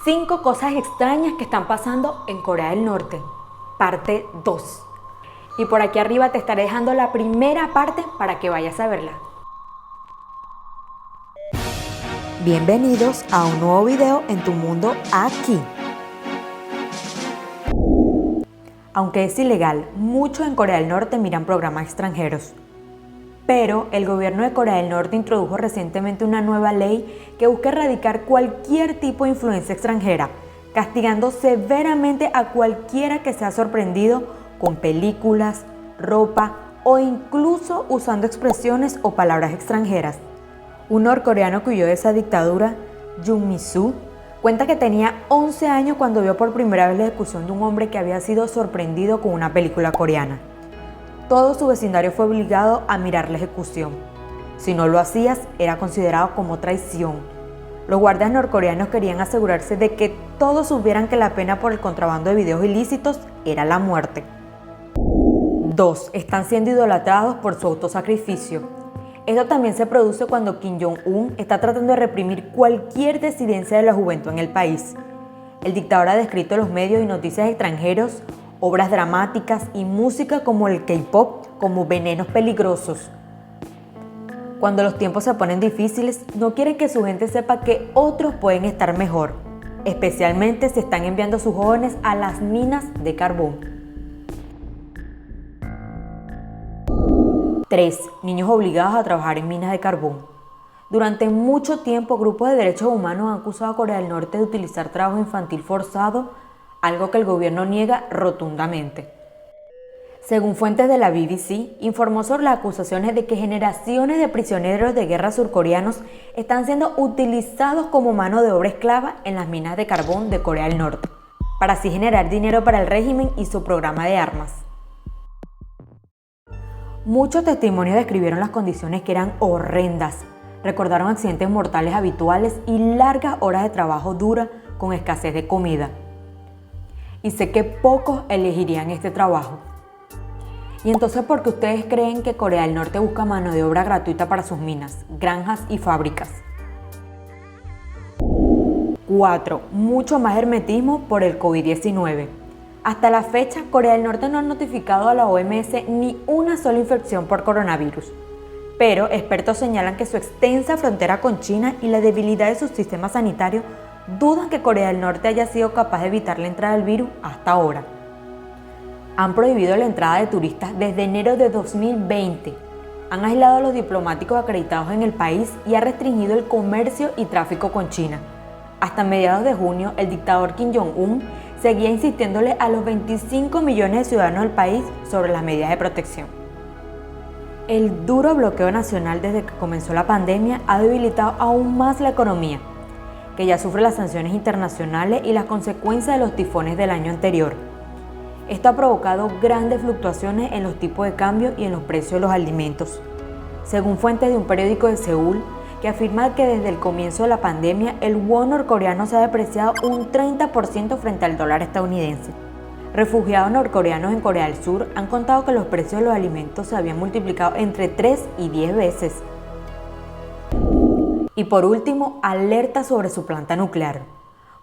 5 cosas extrañas que están pasando en Corea del Norte, parte 2. Y por aquí arriba te estaré dejando la primera parte para que vayas a verla. Bienvenidos a un nuevo video en tu mundo aquí. Aunque es ilegal, muchos en Corea del Norte miran programas extranjeros. Pero el gobierno de Corea del Norte introdujo recientemente una nueva ley que busca erradicar cualquier tipo de influencia extranjera, castigando severamente a cualquiera que sea sorprendido con películas, ropa o incluso usando expresiones o palabras extranjeras. Un norcoreano que huyó de esa dictadura, Jung Mi-soo, cuenta que tenía 11 años cuando vio por primera vez la ejecución de un hombre que había sido sorprendido con una película coreana. Todo su vecindario fue obligado a mirar la ejecución. Si no lo hacías, era considerado como traición. Los guardias norcoreanos querían asegurarse de que todos supieran que la pena por el contrabando de videos ilícitos era la muerte. 2. Están siendo idolatrados por su autosacrificio. Esto también se produce cuando Kim Jong-un está tratando de reprimir cualquier disidencia de la juventud en el país. El dictador ha descrito en los medios y noticias extranjeros obras dramáticas y música como el K-pop como venenos peligrosos. Cuando los tiempos se ponen difíciles, no quieren que su gente sepa que otros pueden estar mejor, especialmente si están enviando a sus jóvenes a las minas de carbón. 3. Niños obligados a trabajar en minas de carbón. Durante mucho tiempo, grupos de derechos humanos han acusado a Corea del Norte de utilizar trabajo infantil forzado, algo que el gobierno niega rotundamente. Según fuentes de la BBC, informó sobre las acusaciones de que generaciones de prisioneros de guerra surcoreanos están siendo utilizados como mano de obra esclava en las minas de carbón de Corea del Norte, para así generar dinero para el régimen y su programa de armas. Muchos testimonios describieron las condiciones que eran horrendas, recordaron accidentes mortales habituales y largas horas de trabajo dura con escasez de comida. Y sé que pocos elegirían este trabajo. Y entonces, ¿por qué ustedes creen que Corea del Norte busca mano de obra gratuita para sus minas, granjas y fábricas? 4. Mucho más hermetismo por el COVID-19. Hasta la fecha, Corea del Norte no ha notificado a la OMS ni una sola infección por coronavirus. Pero expertos señalan que su extensa frontera con China y la debilidad de su sistema sanitario dudan que Corea del Norte haya sido capaz de evitar la entrada del virus hasta ahora. Han prohibido la entrada de turistas desde enero de 2020. Han aislado a los diplomáticos acreditados en el país y ha restringido el comercio y tráfico con China. Hasta mediados de junio, el dictador Kim Jong-un seguía insistiéndole a los 25 millones de ciudadanos del país sobre las medidas de protección. El duro bloqueo nacional desde que comenzó la pandemia ha debilitado aún más la economía, que ya sufre las sanciones internacionales y las consecuencias de los tifones del año anterior. Esto ha provocado grandes fluctuaciones en los tipos de cambio y en los precios de los alimentos. Según fuentes de un periódico de Seúl, que afirma que desde el comienzo de la pandemia el won norcoreano se ha depreciado un 30% frente al dólar estadounidense. Refugiados norcoreanos en Corea del Sur han contado que los precios de los alimentos se habían multiplicado entre 3 y 10 veces. Y por último, alerta sobre su planta nuclear.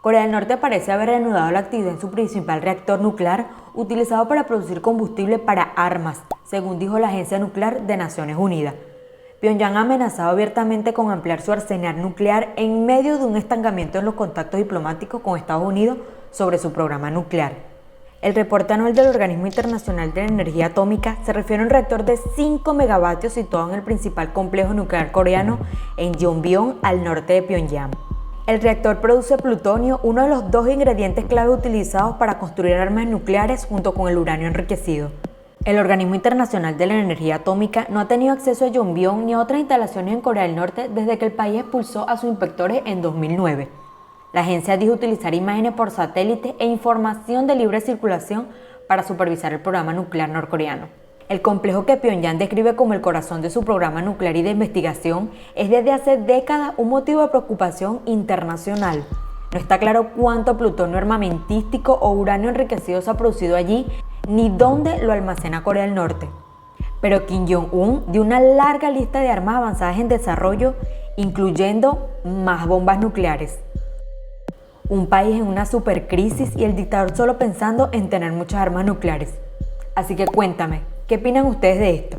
Corea del Norte parece haber reanudado la actividad en su principal reactor nuclear utilizado para producir combustible para armas, según dijo la Agencia Nuclear de Naciones Unidas. Pyongyang ha amenazado abiertamente con ampliar su arsenal nuclear en medio de un estancamiento en los contactos diplomáticos con Estados Unidos sobre su programa nuclear. El reporte anual del Organismo Internacional de la Energía Atómica se refiere a un reactor de 5 megavatios situado en el principal complejo nuclear coreano en Yongbyon, al norte de Pyongyang. El reactor produce plutonio, uno de los 2 ingredientes clave utilizados para construir armas nucleares junto con el uranio enriquecido. El Organismo Internacional de la Energía Atómica no ha tenido acceso a Yongbyon ni a otras instalaciones en Corea del Norte desde que el país expulsó a sus inspectores en 2009. La agencia dijo utilizar imágenes por satélite e información de libre circulación para supervisar el programa nuclear norcoreano. El complejo que Pyongyang describe como el corazón de su programa nuclear y de investigación es desde hace décadas un motivo de preocupación internacional. No está claro cuánto plutonio armamentístico o uranio enriquecido se ha producido allí, ni dónde lo almacena Corea del Norte. Pero Kim Jong-un dio una larga lista de armas avanzadas en desarrollo, incluyendo más bombas nucleares. Un país en una supercrisis y el dictador solo pensando en tener muchas armas nucleares. Así que cuéntame, ¿qué opinan ustedes de esto?